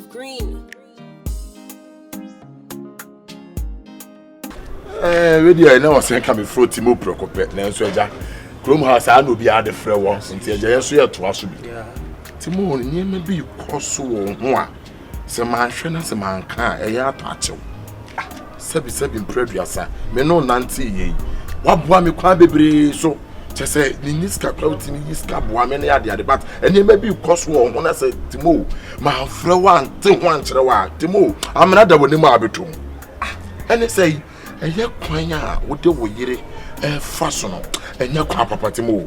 of green. Radio na was saying come fruit mo preoccupé na enso eja krom house a no bia de frɛ won nti eja yeso ye to aso bi timo ni me bi koso wo ho a se man hwe na se man ka eya ato achew sebi mpreduasa me no nante ye waboa me kwa bebre so chese ni niska kwauti ni niska boa me na ya de but eni me bi koso wo ho na se timo man frɛ wa ante ho ankyere wa timo amena da woni mu abetom ene say eye kwan a wode wo yire fa so no enya kwa papatimo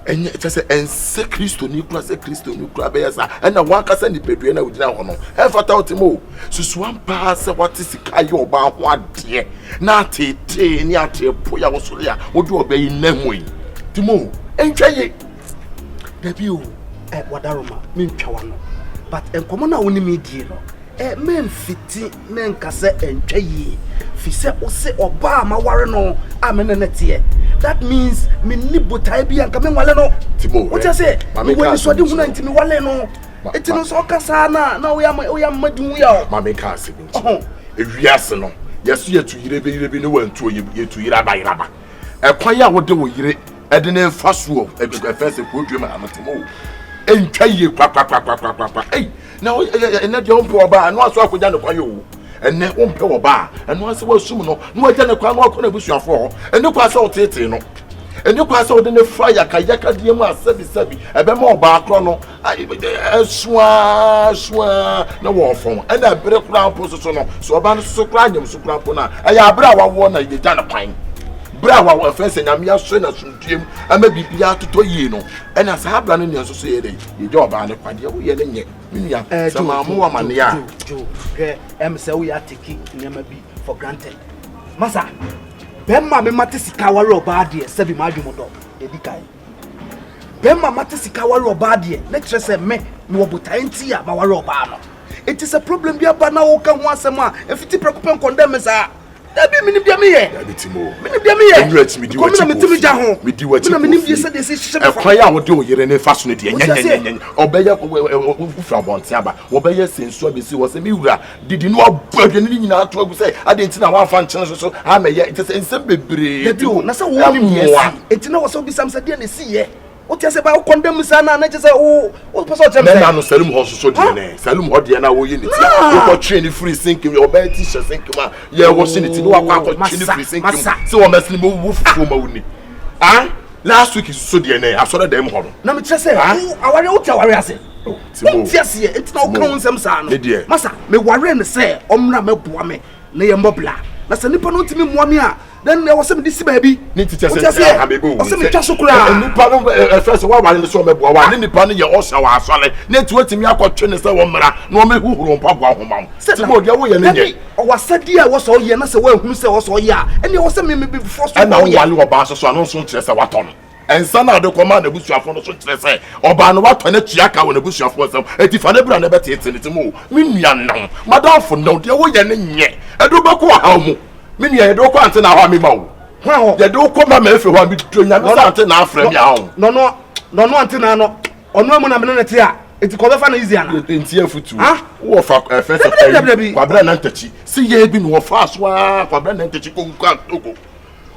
enya chese ense Kristo ni kura be yesa ena wankasa ni pedue na wudina ho no fata otimo susu ampa se wate sika ye oba ho ade na tete ni ate po ya wo so ya wode oba yi na hoyi timo entwaye dabi o wadaroma mentwa wa no but enkomo na woni me die no men fiti men kase entwaye fi se o se oba ma ware no amenenete that means me ni botai bi anka me wale no timo what you say we ni so de huna nti me wale no eti no so kasa na we ya madu ya ma me ka se binti ewiase no yeso yetu yire be no wantu yetu yire abayiraba ekwan ya wode wo yire ede ne fasuo efese kodwe ma amatimo entwaye kwa na ene de ompo oba no aso akoja ne kwayo ene ompe oba eno ase wasum no no aja ne kwa no akona busuafo ene kwa ase otete no ene kwa ase ode ne fire kayaka die mu asabi ebe ma oba akro no aswa na wo fon ene abere kura po so no so oba no so kura nyam so kura po na aya abere awawo na yeja na kwan bra wa fense nyam ya so na suntuem ama bibia toto yi no ena sa abra no nyen so so ye dey yeja oba ne kwade wo ye ne nye minia sama mu wa mane ya say we are taking nyama bi for granted masa bemma me mate sika ware oba de sebi ma adwomodo edi kai bemma mate sika ware oba de na kire se me wo botai nti ya ma ware oba no it is a problem bi aba na wo ka ho asem a efiti preoccupant condemn sa dabi minim dia me ye dabi timo minim dia me ye enyu ati midi wati mi timi ja ho midi wati na minim dia se de se hye me kwa ya wode o yere ne fa so ne de nyenyenyenyen obeye ufra bonti aba obeye sensu abesi wo se mi wura didi no abadwe ne nyina to agu se ade nti na wanfa nchen so ameye it is ensem bebre dabi o na se wo ni mi esi enti na wo se obi sam se de na si ye o ti se ba o condemn sana na je se o person o tell na no salum ho so de ne salum ho de na wo yi ne ti o ko train ni free sinking obeye ti she sinking ma ye wo se ne ti no akwa ko train free sinking se wo mesli mo wu fufu ma wuni last week so de ne asore dem ho no na me tire se aware o ti aware ase o ti ase enti na o kan nsem sa no masa me ware ne se omra meboa me na ye mbobla na se nipa no ntimi moa me a then there was some this baby ni teacher say amebo o se me twa sokura nipa no first wa wale so meboa wa ni nipa no ye o sha wa asole na ti watimi akotwe ne se wo mra na o me huhuru mpaboa homam ti mo de wo ye ne nye o wasadi a wo so ye na se wa hunu se wo so ye a ene wo se me be before so na wo wale oba so no so kire se wato no ensa na de koma na busuafo no so kire se oba no wato na tuaka wo na busuafo sam etifa na bra na beti etini mo me nua nan madamfo no de wo ye ne nye edu be ko ha mu me nua ye do ko ante na ho me ma wo ho ye do ko ma efe ho mi tunya me ante na afra mi ha ho no ante na no ono amu na me na te a eti ko be fa na easy ana enti afutu wo fa first kwa bra na ntachi si ye bi no fa so a kwa bra na ntachi ko nka toko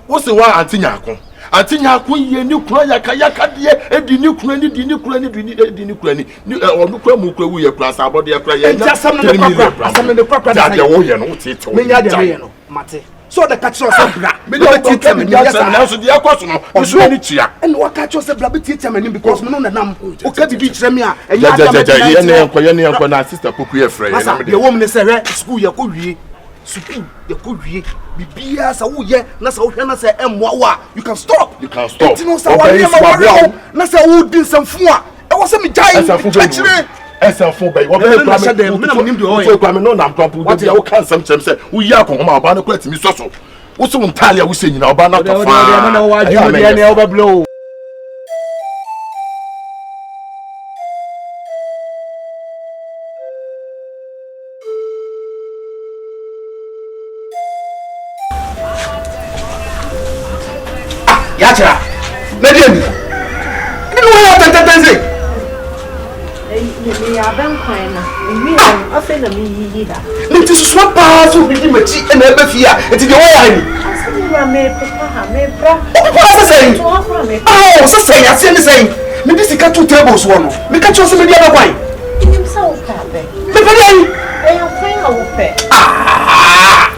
wo se wa ante nyako ye ni kura yaka de edi ni kura ni di ni kura ni di ni kura ni onu kura mu kura wu ye kura sa abode ye kura ye nya asam ne kwakra da de wo ye no tete me nya de ye no mate so the catch us bra me de tete me nya asam na so de akwaso no so ni tia and what catch us bra be tete me because me no na nam o ka bibi kire me a ye ne enko na sister poku ye frɛ ye na me de wo me ne se re school ye ko wie suku ye ko wie bibia sa wo ye na sa wo hwe na sa emwa wa you can stop enti no sa wa ye ma wa na sa wo din samfu a e wo se me jai chire esafo bai wo be kwa me so kwa me no nam top wo dia wo kan sam chem se wo yi akonhoma oba na kwatimi soso wo so ntalia wo se nyina oba na to fa na wa ji wo dia ne oba blow Yacha, Madina. You know what I'm saying? Abenquina, we are often a me. It is swap pass with the machi and ever fear. It is the way I may papa, may bra. What's the saying? Oh, so say, I see the same. Maybe the cat 2 tables one. Make a choice of the other way. Himself, Papa. I am playing a pet. I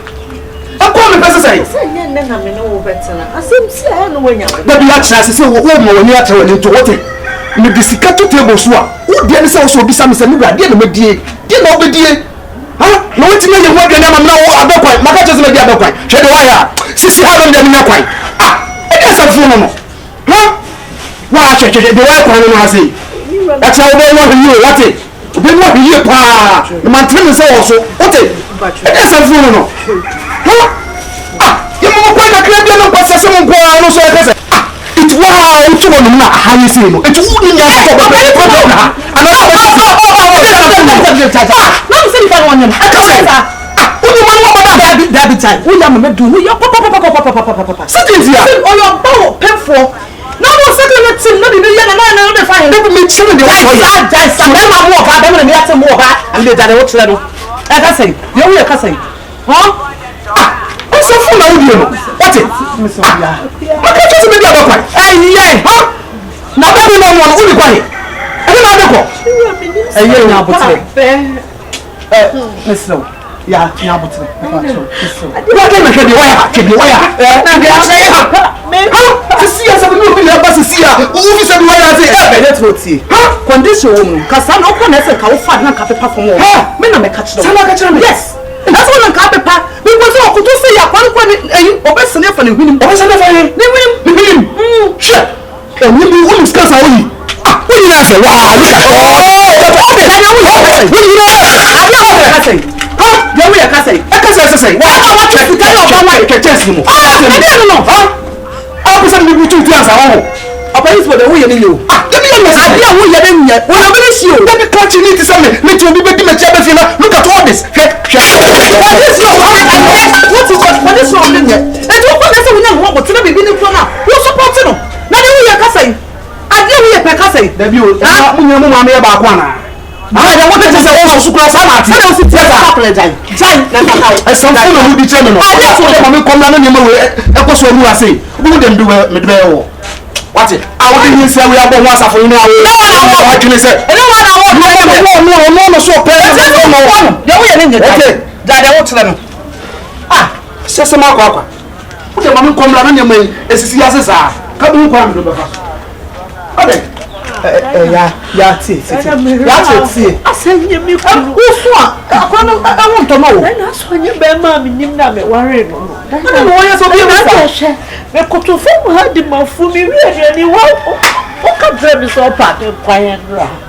call the person say, then I'm no better. I seem to know when you're but the action as I say, what more when you are trying to what it. Maybe the cat 2 tables one. Who did this also be some semi dear with dear? Dear no be dear. Huh? No one to know you work and I'm now other point. My catches may be other point. Shall wire. Sissy haven't done that point. It is a funeral. Huh? Why, the white one I say. That's how they want you. What it? They want you, pa. The man tells us also. What it? It is a funeral. Huh? You know, when I can't do no pass, someone go on, so I say, it's wow, it's one of how you see. It's wooden. And that time. We are not doing your papa. Sit here. Or your bow, pen for. No more second, not in the year, and I find never meet you in the way. I some more of them and yet more and they did what's that. As I say, you're a cousin. Huh? What's so full of you? What it? Miss Oya. What can you make up? Yeah, huh? Now, I don't know what will be quiet. I don't know. A year now, but Miss No. Yeah, now but what can I the wire? Can the wire? To see us, I'm moving up as a seer. Who is a wire? Let's go see. Condition, because I'm not going to say, I'll find a capital for more. Men are catch them. Yes, that's one on capital. We was all to say, I'm obviously for the winning. Sure. And we will discuss our way. What did I say? Wow, you we are say. Why what you tell your mama you can test him? I don't know. How person we two to answer all. Police for the way you. Give me a message. I don't know you yet. When I miss you, let me catch you need to something. Me to be making a chat. Look at all this. What is wrong in here? And you want to say we know what to be in the corner. You support him. Now you are say. I do we are say. Debut. Mama me about one. I want to say also class amati. I don't see apologize. Something will be determined. I just want them to come down and you say who them do me. What it? I wouldn't say we are going once for you now. What can you say? No, so pay. Okay. That I want to them. Say some more. Put your mom come down and you may see us as a come on. Okay. Yeah, see. I send you me. I want to know. And that's when you bear mommy, you know, worried. I don't know why you're so beautiful. We could to form her the mouth for me, really. What can dream is all part of quiet round?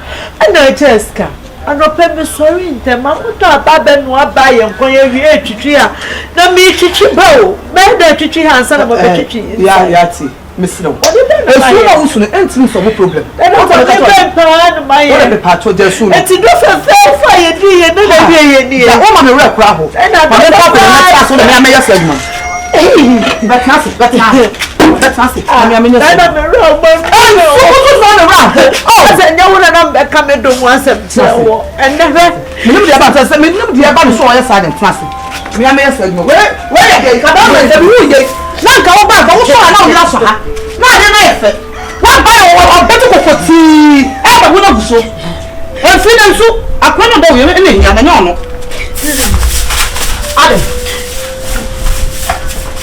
And I just come. And I pay me sorry in them. I would not abandon what buy and quiet here. Now, me chichi bow. Made the chichi hands and about the chichi. Yeah, see. Miss No. What did I do? Entering some problem. I don't know my part of the soon. It's enough for fire, dear, and then I want to rap raffle. And I may have said, but nothing. That's nothing. I mean, I'm a robot. Oh, I said, no one I'm coming to once and never. Nobody about us. I mean, nobody about the show side and classic. Me, I may have said, where again? Now go back. I was so alone last one. Now the knife. What buy better go for tea? I will not so. And freedom so. I can't know you anything. I know. Adam.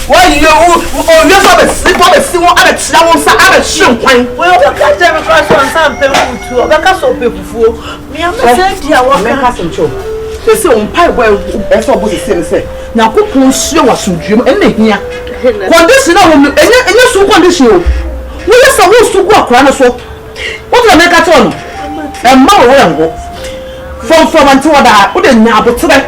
Why you have a sleep on the sea? I'm a champagne. Well, the cat never cross on something to a castle people. Me, I'm a friend here. What make us in show? They say on pie well, that's what the same say. Now, cook show us some dream and here. Condition and you so condition. We are supposed to walk around so. What will I make at all? And more from until that wouldn't know about today.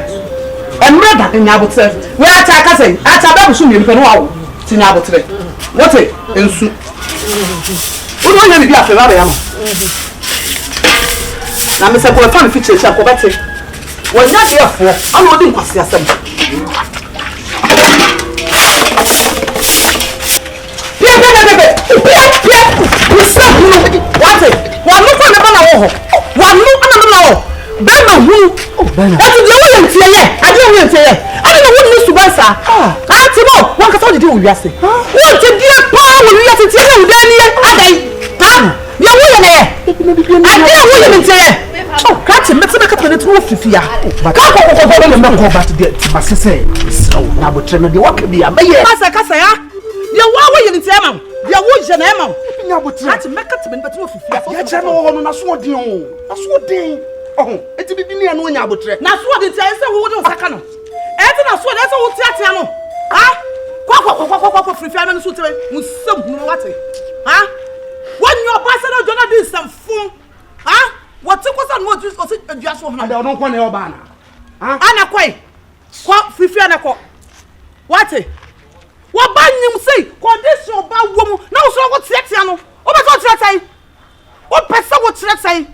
And rather than about today. We are saying, I tell soon you can wow to know about today. What it? And soon. We don't have to be after that. Now, Mr. Kompany feature shall go better. Well, not therefore, I'm not doing what's your Eti de wo yentie ye. Ade wo yentie ye. Ade na wo ni subansa. Ah ti mo, wan ka so de wo wiase. Wo ti dia pa wo wiase ti na wo dan ni adai. Ha? Ye wo ye na ye. Ade wo yentie ye. Oh, kati meti me kata ne tu wo fifia. Ka ko le me ko bat de ti masese. So na bo tre no de waka bia. Meye. Kasa ya. Ye wo yentie ma. Ye wo je na ma. Nya bo tre. Kati me kata me tu wo fifia. Ya je no no na so odin o. Na so odin. Oh, eti bibi ni anu nya abotre. Na so de tia se wo de osaka no. Eti na so de se wo tia no. Ha? Kwa free fire no so tia mu sem hu wate. Ha? When your boss no jona din sem fun. Ha? What ko sa no o si adua so ho na. Ada no kwa na yo ba na. Ha? Ana kwai. Kwa free fire na ko. Wate? Wo ba nyim sei condition ba wo mu. Na so wo tia no. O ba so tia tai. O pesa wo tia tai.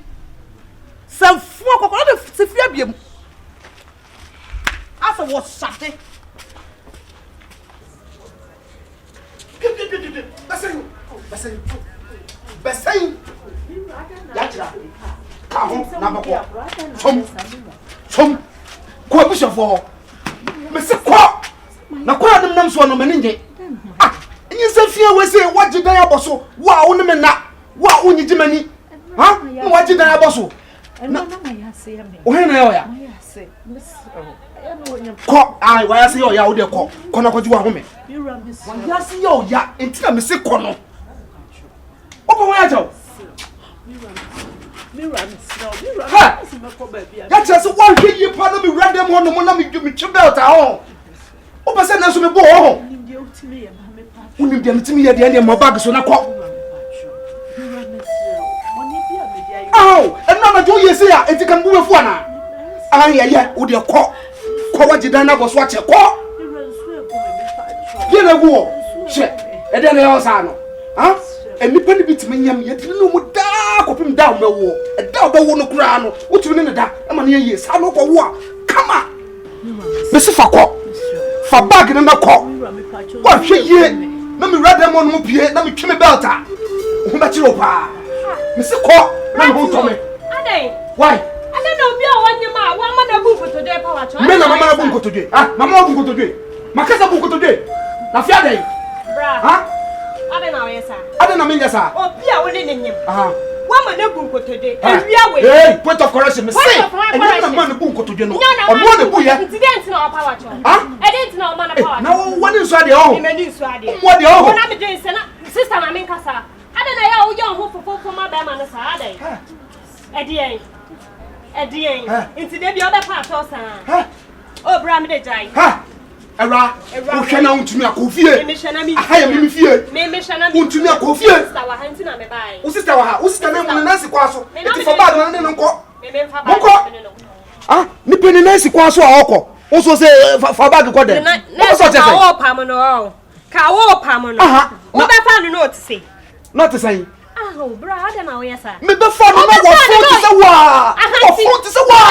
Some four cocoa de Fiabium. After what Saturday. Bessie. Yatra. Come on, some coalition for Mr. Quack. Now, quite the names one of Meninje. Ah, and you say, fear we say, what did I also? Wow, on the men now. Wow, on your Jimmy. Huh? What did I also? No, I say, when I say, Cock, I why I say, oh, yeah, dear cock, Conoco, you are home. You run this. I see, oh, yeah, until I say, Cono. Open my jaw. You run, that's just one thing you pardon me, read them on the money, give me 2 belts at home. Open send us to me, boy. Who need them to me at the end of my bag, so I call. Oh, and now I do you say, if you can move one. Ah, yeah, would you call? Call what you done, I was watching. Call. Get a war. Shit, and then I also, huh? And you penny bit me, yet you know what dark of him down the wall. A dog that won't crown. What you mean in that? I'm on years. I know for war. Come on, Mr. Fako. For bagging in the call. What she ye? Let me read them on Mupie, let me kill me belter. Who bet you over? Mr. Call. Why? I don't know. Be a one year man. One man a book today. Power. Men are my bunko today. Ah, my bunko today. My cousin bunko today. Na fiade. Bra. Huh? I don't know. Yes, sir. I don't know. Me yes, sir. Oh, be a one in him. One man a book today. Hey, point of correction. Me say. And you man a bunko today. No. Or more the boy. Incident in our power. Huh? I didn't know man a power. Now one is ready. Oh. What the oh? I'm doing sister. I'm in casa. I don't know how young who for my bama Saturday. Eddie. Into the other part of San. Oh, Bram de Jai. Ha! Era, who can out to me a coffee? I am in fear. Maybe Shanna won't to me a coffee. Our hands in a by. Who's the name of Nancy Quasso? It's for bad and uncle. Ah, Nipping in Nancy Quasso, uncle. Also say for bad to them. No, such a all Pamano. Cow Pamano. What I found a note to say. Not to say. Oh, brother, I know, yes, sir. Me the father no was a war. What is a war?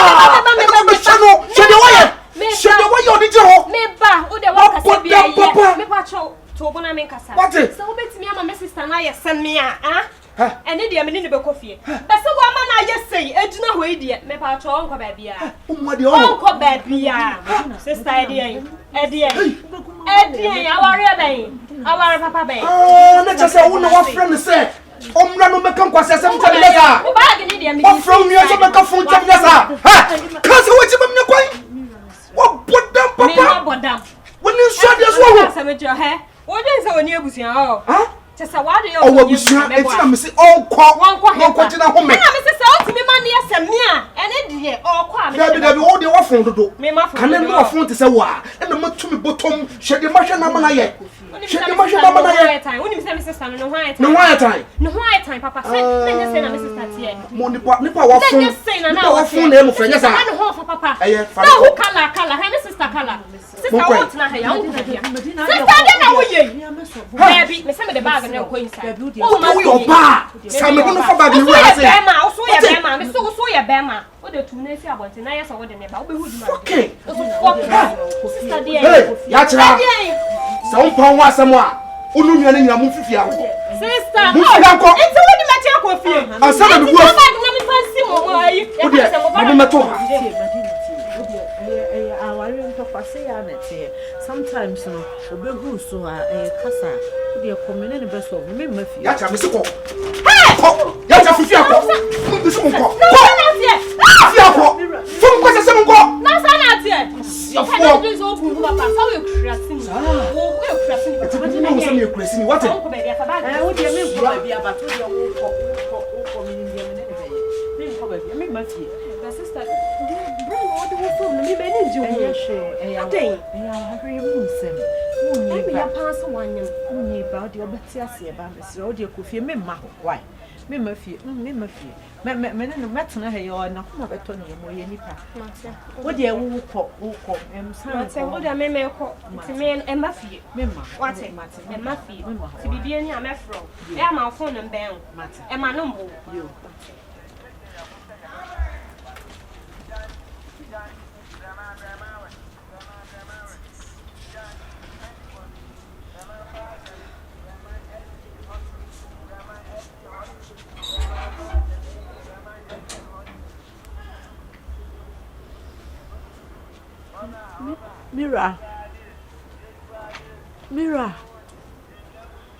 Me channel. Show the way. Show the way you did you. Me ba, o de wa kase bia ye. Me pa cho to bona me kasa. What? So betimi ama me sister na ye send me ah. Ene de me ni be kofie. Be se wa ma na ye sei ejina ho edi me pa cho onko ba bia. Onko ba bia. Sister edi aware ben. Aware papa ben. Oh, na just say who no friend say. Omra no me kan kwase sem tell me that. O bag ni de me. O from me so me kan phone tell me that. Ha! Kan se we me kwai. What bodam papa? Me no bodam. When you show this one. Say me jo he. O de say oni abusian o. Huh? Chesa wa de yo. O abusian e ti na me say onko tina ho me. Na me say o ti me ma ne asem me a ene de o kwa me. Dabi o de wa phone dodo. Me ma phone. Kan na phone te say wa. E na matumi botom hwede ma hwe na ma na ye. Hwede ma hwe na ma na ye. Oni me say sister no ho aye time. No ho aye time. No ho aye time papa. Say na me sister tie. Mo nipa wa phone. Nipa wa phone na e mo frenya sa. Na ho for papa. Na ho kala. Ha me sister kala. Sister what na ha ya on dia. Sister na wo ye. Baby, me say me the bag na ko inside. Oh, your pa. Say me no for bag ni we say. Bema, so ye bema. Me so ye bema. O de tu na fi abonte na ye so wo de neba. O be hu duma. Okay. Sister dia. Hey, ya chira. Sa on pon wa asem a. Unu nua na nyina mu fifia ho. Sister, mu fifia ko. Enti wo di ma tia ko fie. Asa na bi wo. Bag na me fancy mo mo ayi. O de, ma be meto ha. sometimes no obe hu so a kasa de komene ne best of me mafi ya cha me se ko ya cha fifi akọ me se mo ko fifi akọ fun ko se mo ko na sa na tie ya fo do so ku papa sa we krasini we krasini ti mo se me krasini what ko be dia fa ba wo de me ko ba bia ba to de wo me ni me ne be me ko ba bia me mafi the sister bro what do we from me be ni ji wo aden hurry mu nsem e be ya pass wanyam ni ba de obeti ase ba me se o de kofie me ma ho why me mafi me no metna he yo na ko beto no mo ye nipa wo de wo ko san se wo de me ko ti me e mafi me ma what e mafi ti bibia ni amefro e ama phone no ben e ma no mbo yo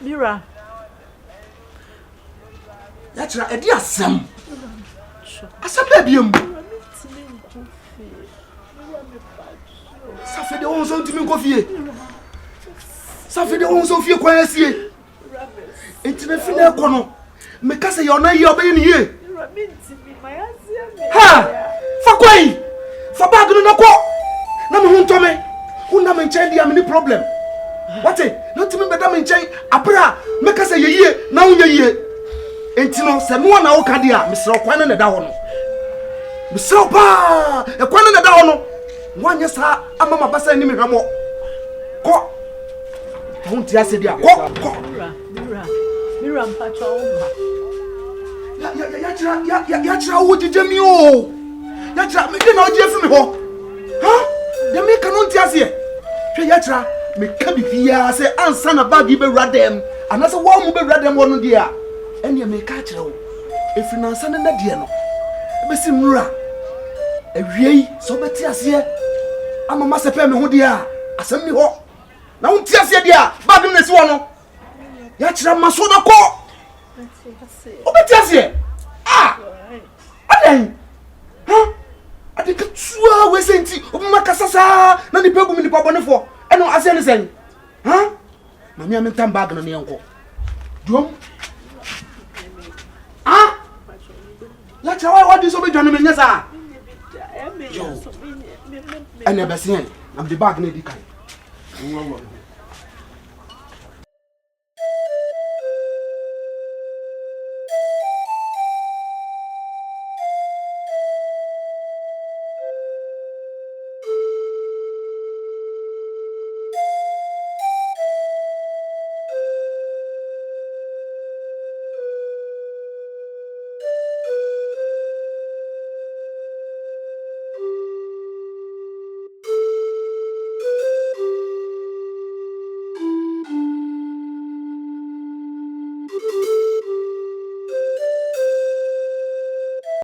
Mira. ya chira e di asem ba biem ça fait de 11 ans tu me confier ça fait de 11 ans fie kwa asie entine fina ko no me ka se yo na ye obe ni ye ha fa kwai fa bag no ko na me hu ntome hu na me nchen dia me ni problem what no timi beda me nchen apra me ka se ye na hu ye entino se no na wo ka dia me sro kwan na da ho no me sro pa e kwan na da ho no wanye sa amama basa ni me hwamo ko hu ti ase dia ko Mira mpacho ma ya chira wo jejemi o ya chira me de na o je fi me ho ha de me ka no nti ase hwe ya chira me ka bi bia se ansa na bag be radem anase wo mu be radem wo no dia ene me ka chira wo efi na ansa na dia no be si mura awiei so beti ase amama se pe me ho dia asem ni ho na wo nti ase dia bag me si wo no ya chira maso na ko obeti ase aden ha ade ka tuwa we senti obuma kasasa na ni pegu mi ni pabonefo eno ase ni sen ha ma mi amenta bag na yenko dum ya chira wa di so be dwanu me nyasa ene be sen am the bag na di kai